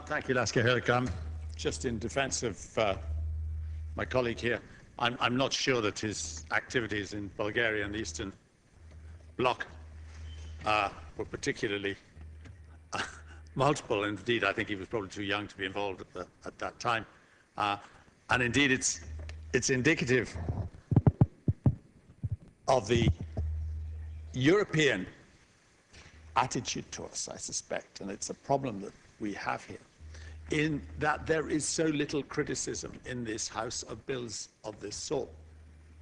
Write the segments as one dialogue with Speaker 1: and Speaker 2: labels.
Speaker 1: Thank you, Laska Hirk. Just in defense of my colleague here, I'm not sure that his activities in Bulgaria and the Eastern Bloc were particularly multiple. Indeed, I think he was probably too young to be involved at that time. And indeed, it's indicative of the European attitude to us, I suspect, and it's a problem that we have here, in that there is so little criticism in this House of bills of this sort.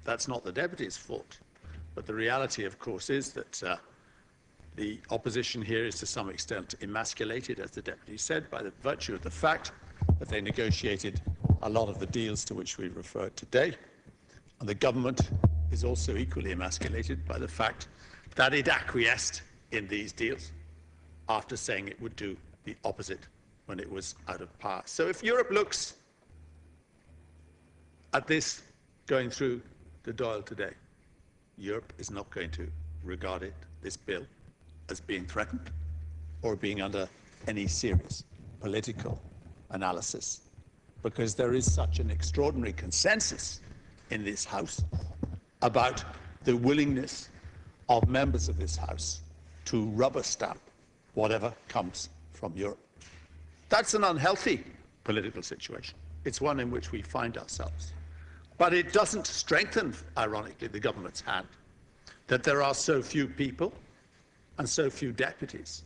Speaker 1: That's not the deputy's fault, but the reality, of course, is that the opposition here is to some extent emasculated, as the deputy said, by the virtue of the fact that they negotiated a lot of the deals to which we referred today, and the government is also equally emasculated by the fact that it acquiesced in these deals after saying it would do the opposite when it was out of power. So if Europe looks at this going through the Dáil today, Europe is not going to regard it, this bill, as being threatened or being under any serious political analysis, because there is such an extraordinary consensus in this House about the willingness of members of this House to rubber stamp whatever comes from Europe. That's an unhealthy political situation. It's one in which we find ourselves. But it doesn't strengthen, ironically, the government's hand that there are so few people and so few deputies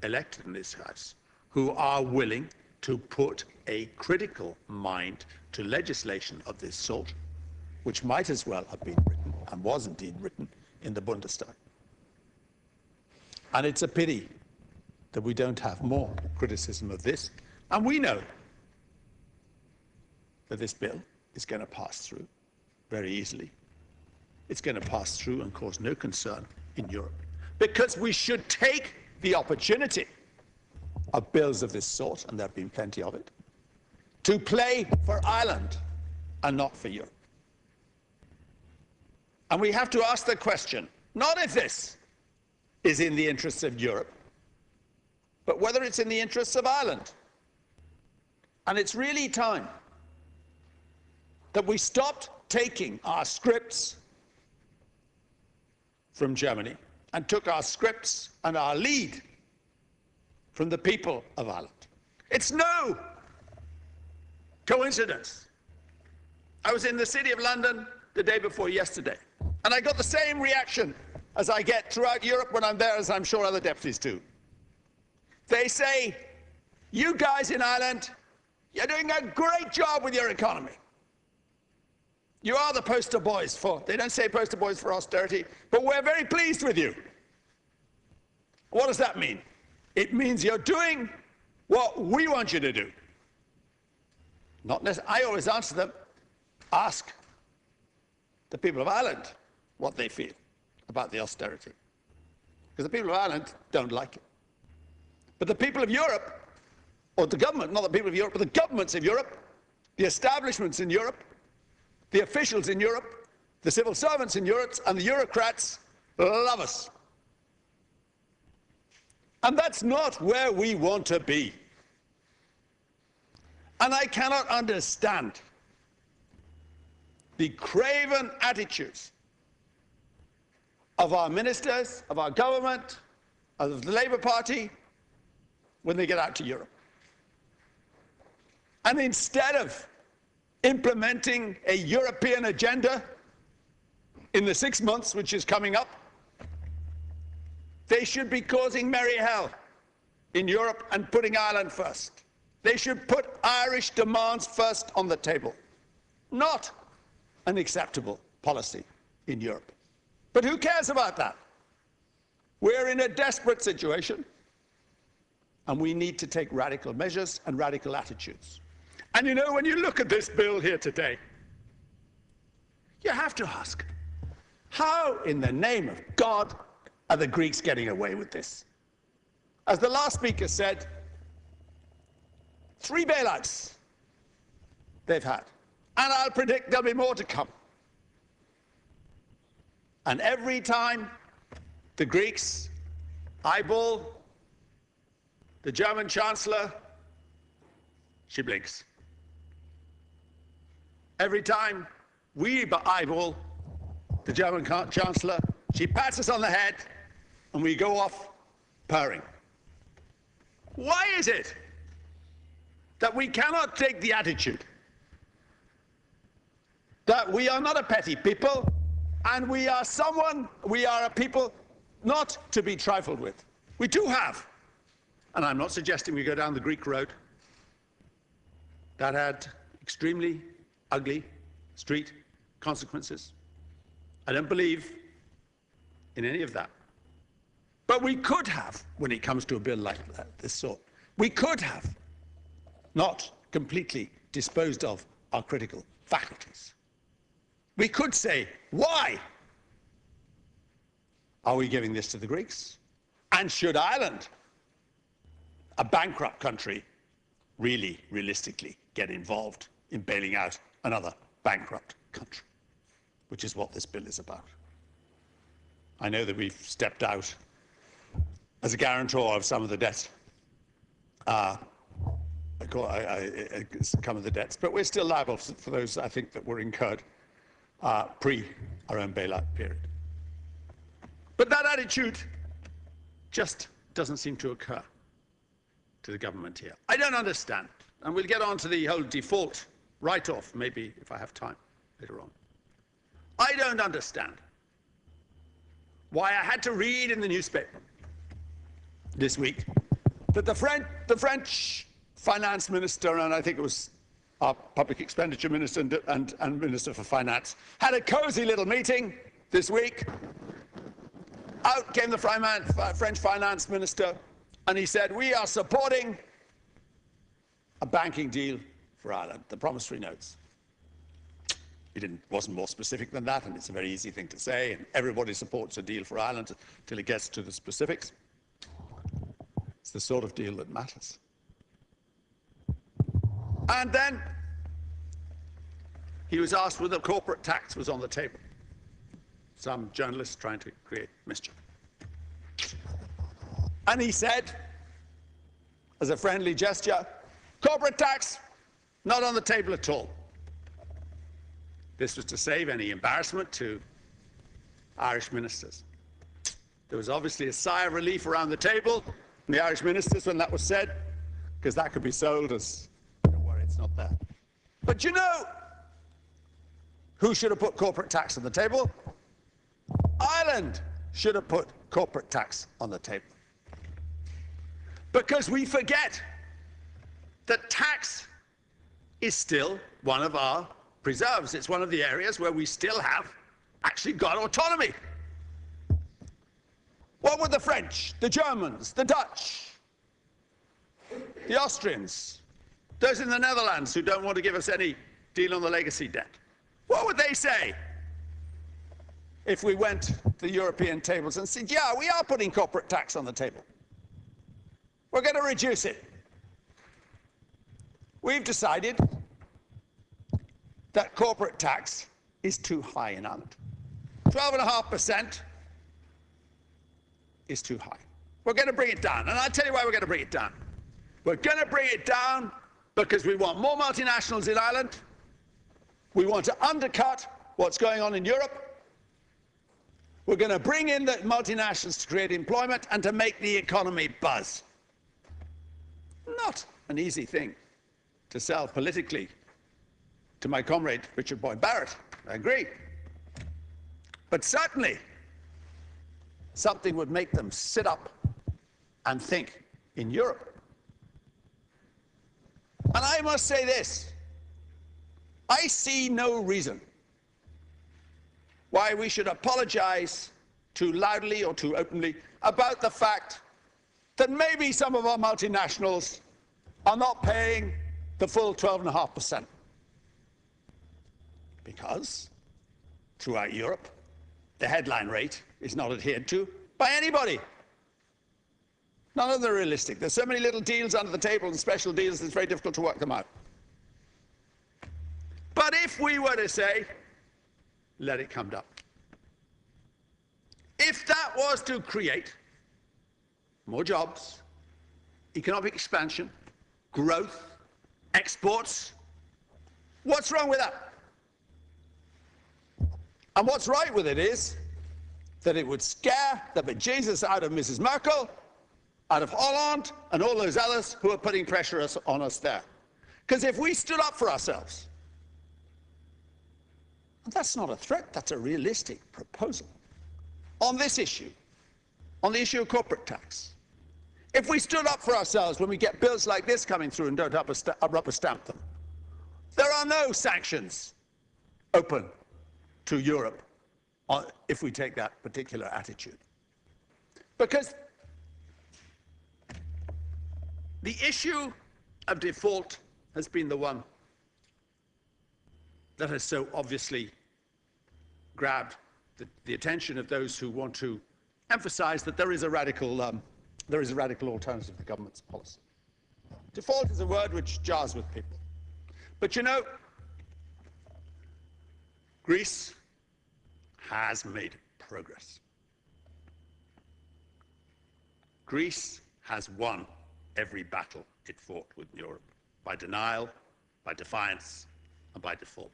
Speaker 1: elected in this House who are willing to put a critical mind to legislation of this sort, which might as well have been written, and was indeed written, in the Bundestag. And it's a pity that we don't have more criticism of this. And we know that this bill is going to pass through very easily. It's going to pass through and cause no concern in Europe, because we should take the opportunity of bills of this sort, and there have been plenty of it, to play for Ireland and not for Europe. And we have to ask the question, not if this is in the interests of Europe, but whether it's in the interests of Ireland. And it's really time that we stopped taking our scripts from Germany and took our scripts and our lead from the people of Ireland. It's no coincidence. I was in the City of London the day before yesterday, and I got the same reaction as I get throughout Europe when I'm there, as I'm sure other deputies do. They say, you guys in Ireland, you're doing a great job with your economy. You are the poster boys for, they don't say poster boys for austerity, but we're very pleased with you. What does that mean? It means you're doing what we want you to do. Not necessarily, I always answer them, ask the people of Ireland what they feel about the austerity. Because the people of Ireland don't like it. But the people of Europe, or the government, not the people of Europe, but the governments of Europe, the establishments in Europe, the officials in Europe, the civil servants in Europe, and the Eurocrats love us. And that's not where we want to be. And I cannot understand the craven attitudes of our ministers, of our government, of the Labour Party, when they get out to Europe. And instead of implementing a European agenda in the 6 months which is coming up, they should be causing merry hell in Europe and putting Ireland first. They should put Irish demands first on the table, not an acceptable policy in Europe. But who cares about that? We're in a desperate situation, and we need to take radical measures and radical attitudes. And you know, when you look at this bill here today, you have to ask, how in the name of God are the Greeks getting away with this? As the last speaker said, 3 bailouts they've had. And I'll predict there'll be more to come. And every time the Greeks eyeball the German Chancellor she blinks. Every time we eyeball the German Chancellor, she pats us on the head and we go off purring. Why is it that we cannot take the attitude that we are not a petty people and we are a people not to be trifled with? We do have, and I'm not suggesting we go down the Greek road, that had extremely ugly street consequences. I don't believe in any of that. But we could have, when it comes to a bill like this sort, we could have not completely disposed of our critical faculties. We could say, why are we giving this to the Greeks? And should Ireland, a bankrupt country, really, realistically get involved in bailing out another bankrupt country, which is what this bill is about? I know that we've stepped out as a guarantor of some of the debts, some of the debts, but we're still liable for those, I think, that were incurred pre our own bailout period. But that attitude just doesn't seem to occur to the government here. I don't understand, and we'll get on to the whole default write-off, maybe if I have time later on. I don't understand why I had to read in the newspaper this week that the French finance minister, and I think it was our public expenditure minister and minister for finance, had a cozy little meeting this week. Out came the French finance minister, and he said, we are supporting a banking deal for Ireland, the promissory notes. He wasn't more specific than that, and it's a very easy thing to say, and everybody supports a deal for Ireland until it gets to the specifics. It's the sort of deal that matters. And then he was asked whether corporate tax was on the table. Some journalists trying to create mischief. And he said, as a friendly gesture, corporate tax, not on the table at all. This was to save any embarrassment to Irish ministers. There was obviously a sigh of relief around the table from the Irish ministers when that was said, because that could be sold as, don't worry, it's not there. But you know who should have put corporate tax on the table? Ireland should have put corporate tax on the table. Because we forget that tax is still one of our preserves. It's one of the areas where we still have actually got autonomy. What would the French, the Germans, the Dutch, the Austrians, those in the Netherlands who don't want to give us any deal on the legacy debt, what would they say if we went to the European tables and said, yeah, we are putting corporate tax on the table. We're going to reduce it. We've decided that corporate tax is too high in Ireland. 12.5% is too high. We're going to bring it down, and I'll tell you why we're going to bring it down. We're going to bring it down because we want more multinationals in Ireland. We want to undercut what's going on in Europe. We're going to bring in the multinationals to create employment and to make the economy buzz. Not an easy thing to sell politically to my comrade Richard Boyd Barrett, I agree. But certainly, something would make them sit up and think in Europe. And I must say this, I see no reason why we should apologize too loudly or too openly about the fact that maybe some of our multinationals are not paying the full 12.5%. Because throughout Europe, the headline rate is not adhered to by anybody. None of them are realistic. There's so many little deals under the table and special deals, it's very difficult to work them out. But if we were to say, let it come down, if that was to create more jobs, economic expansion, growth, exports. What's wrong with that? And what's right with it is that it would scare the bejesus out of Mrs. Merkel, out of Hollande, and all those others who are putting pressure on us there. Because if we stood up for ourselves, and that's not a threat, that's a realistic proposal, on this issue, on the issue of corporate tax, if we stood up for ourselves when we get bills like this coming through and don't rubber stamp them, there are no sanctions open to Europe if we take that particular attitude. Because the issue of default has been the one that has so obviously grabbed the attention of those who want to emphasize that there is a radical alternative to government's policy. Default is a word which jars with people. But you know, Greece has made progress. Greece has won every battle it fought with Europe, by denial, by defiance, and by default.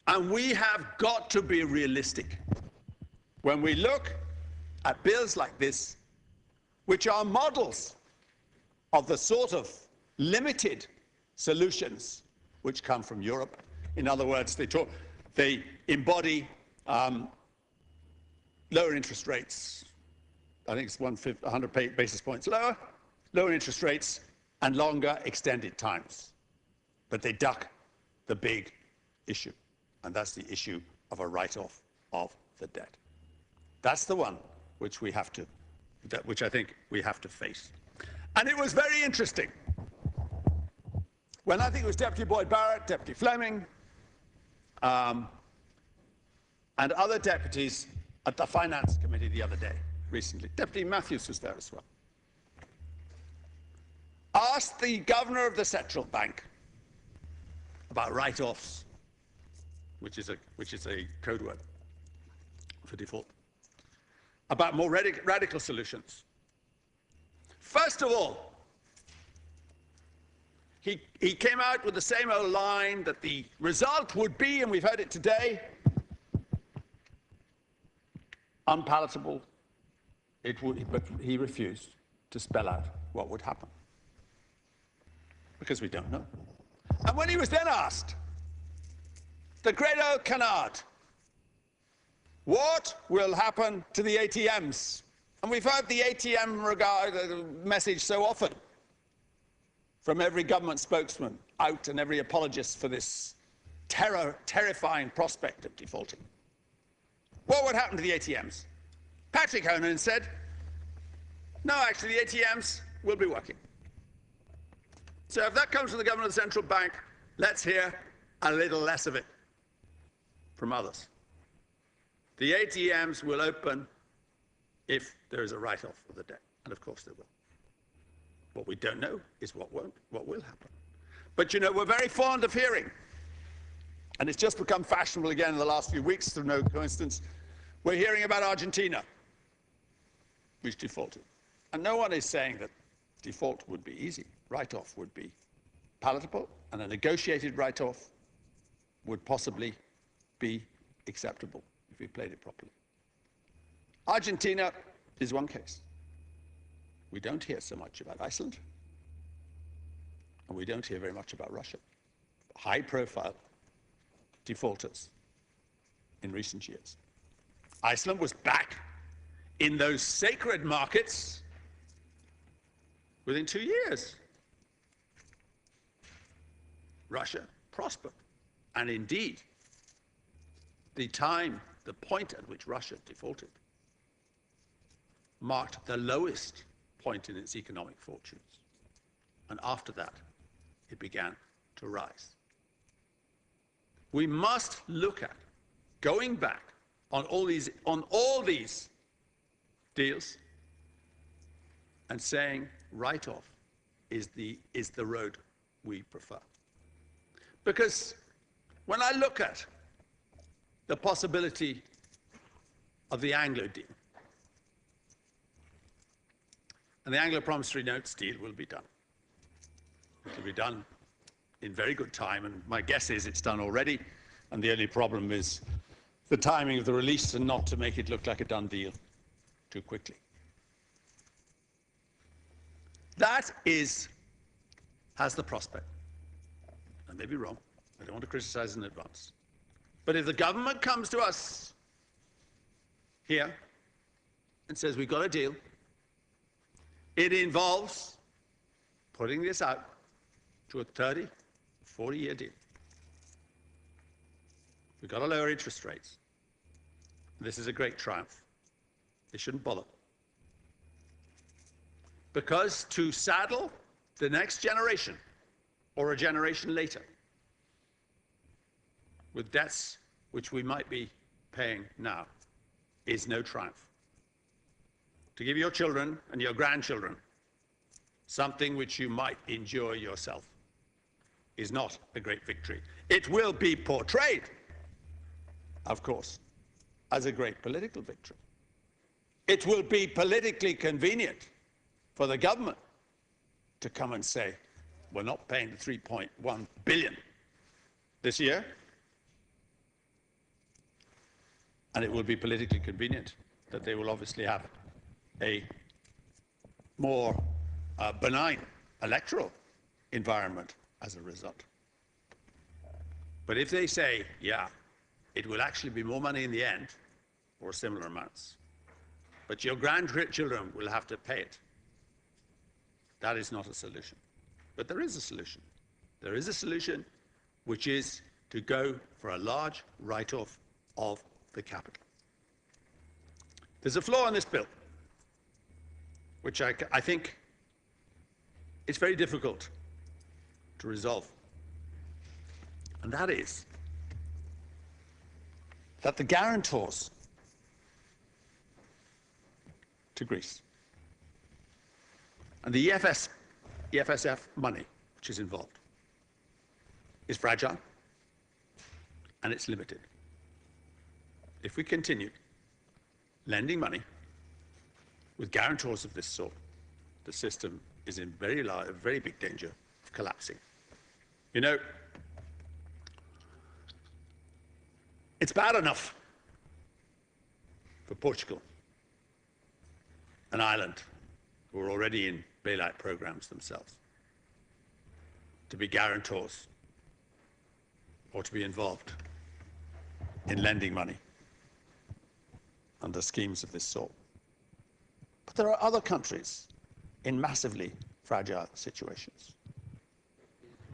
Speaker 1: And we have got to be realistic when we look at bills like this, which are models of the sort of limited solutions which come from Europe. In other words, they embody lower interest rates. I think it's 100 basis points lower interest rates, and longer extended times. But they duck the big issue, and that's the issue of a write-off of the debt. That's the one which I think we have to face. And it was very interesting when I think it was Deputy Boyd Barrett, Deputy Fleming, and other deputies at the Finance Committee the other day, recently. Deputy Matthews was there as well. Asked the governor of the central bank about write-offs, which is a code word for default, about more radical solutions. First of all, he came out with the same old line that the result would be, and we've heard it today, unpalatable. But he refused to spell out what would happen, because we don't know. And when he was then asked, the great old canard, what will happen to the ATMs? And we've heard the ATM message so often from every government spokesman out and every apologist for this terrifying prospect of defaulting. What would happen to the ATMs? Patrick Honan said, no, actually, the ATMs will be working. So if that comes from the governor of the central bank, let's hear a little less of it from others. The ATMs will open if there is a write-off of the debt, and of course there will. What we don't know is what will happen. But you know, we're very fond of hearing, and it's just become fashionable again in the last few weeks through no coincidence, we're hearing about Argentina, which defaulted. And no one is saying that default would be easy. Write-off would be palatable, and a negotiated write-off would possibly be acceptable if we played it properly. Argentina is one case. We don't hear so much about Iceland, and we don't hear very much about Russia. High-profile defaulters in recent years. Iceland was back in those sacred markets within 2 years. Russia prospered. And indeed, the point at which Russia defaulted marked the lowest point in its economic fortunes. And after that, it began to rise. We must look at going back on all these deals and saying write-off is the road we prefer. Because when I look at the possibility of the Anglo deal, and the Anglo promissory notes deal will be done, It'll be done in very good time, and my guess is it's done already, and the only problem is the timing of the release and not to make it look like a done deal too quickly. That has the prospect, I may be wrong, I don't want to criticize in advance, but if the government comes to us here and says we've got a deal, it involves putting this out to a 30, 40-year deal. We've got to lower interest rates. This is a great triumph. They shouldn't bother. Because to saddle the next generation, or a generation later, with debts which we might be paying now, is no triumph. To give your children and your grandchildren something which you might enjoy yourself is not a great victory. It will be portrayed, of course, as a great political victory. It will be politically convenient for the government to come and say, we're not paying the 3.1 billion this year. And it will be politically convenient that they will obviously have a more benign electoral environment as a result. But if they say, yeah, it will actually be more money in the end, or similar amounts, but your grandchildren will have to pay it, that is not a solution. But there is a solution. There is a solution, which is to go for a large write-off of the capital. There's a flaw in this bill, which I think it's very difficult to resolve. And that is that the guarantors to Greece and the EFSF money which is involved is fragile and it's limited. If we continue lending money with guarantors of this sort, the system is in very big danger of collapsing. You know, it's bad enough for Portugal and Ireland, who are already in bailout programs themselves, to be guarantors or to be involved in lending money under schemes of this sort. But there are other countries in massively fragile situations.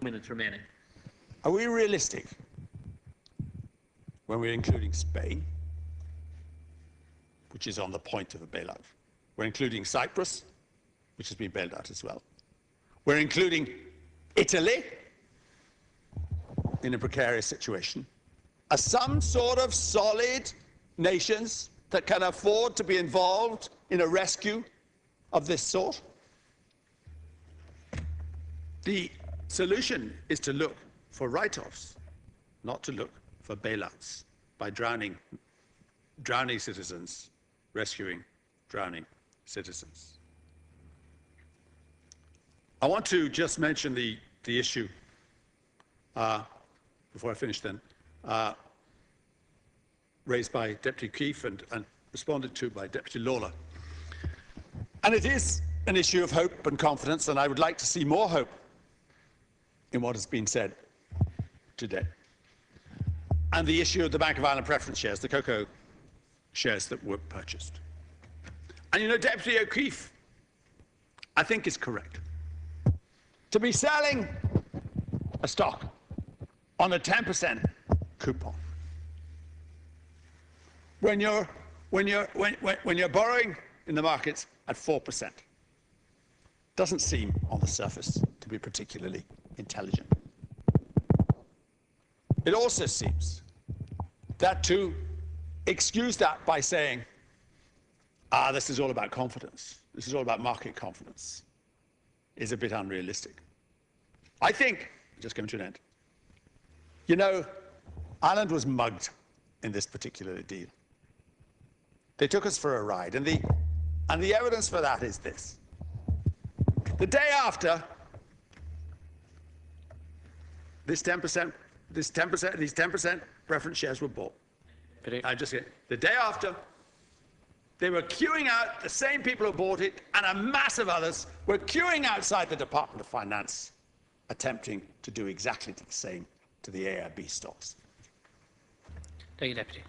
Speaker 2: Minutes remaining.
Speaker 1: Are we realistic when we're including Spain, which is on the point of a bailout? We're including Cyprus, which has been bailed out as well. We're including Italy in a precarious situation, as some sort of solid nations that can afford to be involved in a rescue of this sort. The solution is to look for write-offs, not to look for bailouts by drowning citizens, rescuing drowning citizens. I want to just mention the issue, before I finish then, raised by Deputy Keefe and responded to by Deputy Lawler. And it is an issue of hope and confidence, and I would like to see more hope in what has been said today. And the issue of the Bank of Ireland preference shares, the cocoa shares that were purchased. And you know, Deputy O'Keefe, I think is correct. To be selling a stock on a 10% coupon when you're borrowing in the markets at 4% doesn't seem on the surface to be particularly intelligent. It also seems that to excuse that by saying, this is all about confidence, this is all about market confidence, is a bit unrealistic. I think, just coming to an end, you know, Ireland was mugged in this particular deal. They took us for a ride, and the evidence for that is this. The day after these 10% preference shares were bought. The day after, they were queuing out, the same people who bought it, and a mass of others were queuing outside the Department of Finance, attempting to do exactly the same to the AIB stocks.
Speaker 2: Thank you, Deputy.